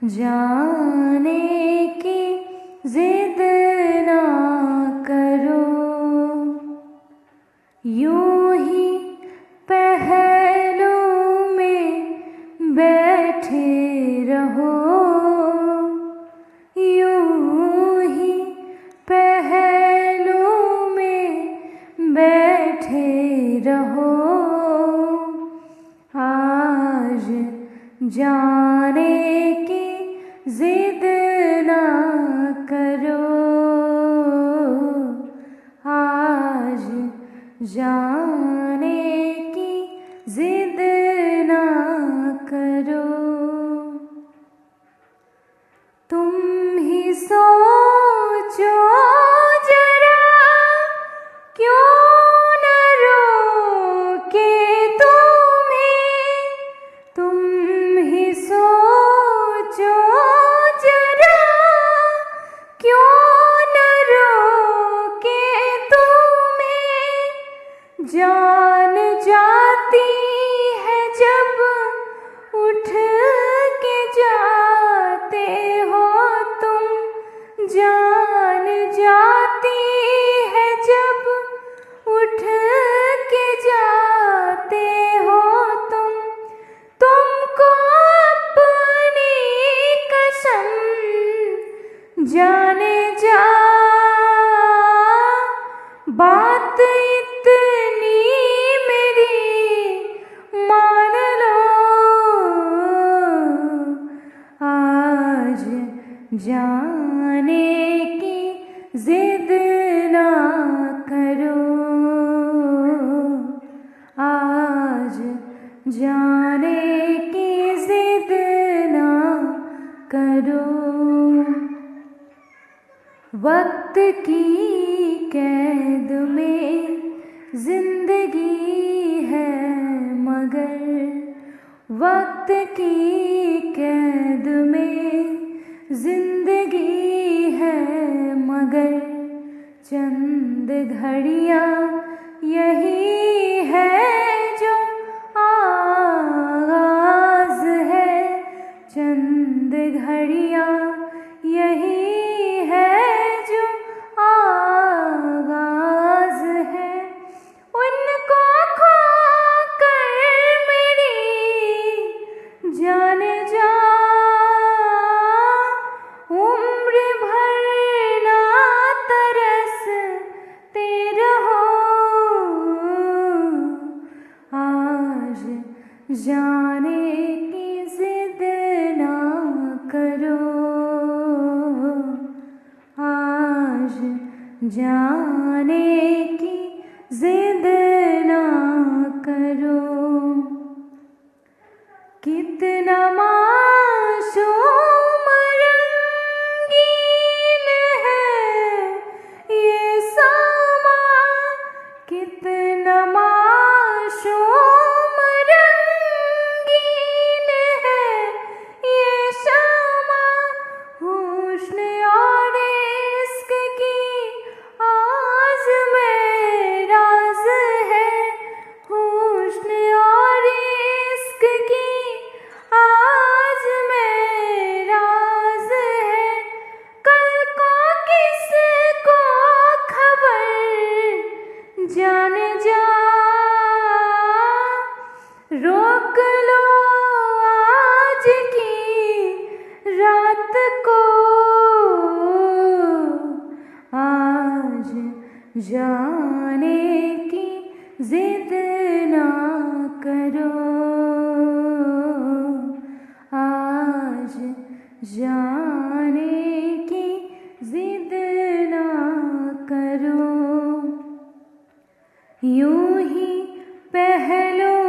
जाने की जिद ना करो, यूं ही पहलों में बैठे रहो, यूं ही पहलों में बैठे रहो। आज जाने की जिद ना करो, आज जाने की जिद ना करो। तुम ही सोचो जरा, क्यों न रोके तुम्हें, तुम ही सोचो जरा, क्यों न रोके तुम्हें। जान जाती है जब उठ के जाते हो तुम, जान जाती है जब उठ के जाते हो तुम। तुमको अपनी कसम जाने जा, बात इतनी मेरी मान लो। आज जाने की जिद ना करो, आज जाने की जिद ना करो। वक्त की कैद में जिंदगी है मगर, वक्त की कैद में जिंदगी है मगर, चंद घड़ियाँ यही है जो आगाज है, चंद घड़ियाँ यही है जो आगाज है। उनको खो कर मेरी जान जा, उम्र भर ना तरसते रहो। आज जाने की जिद ना करो, आज जाने की जिद ना करो। कितना मासूम रंगीन है ये समा, कितना मासूम रंगीन है ये समा। हुस्न और इश्क की आज़ में राज है, हुस्न और इश्क की आज में राज है। कल को किसको खबर जान जा, रोक लो आज की रात को। आज जाने की जिद ना करो, आज जाने की जिद ना करो। यूं ही पहलों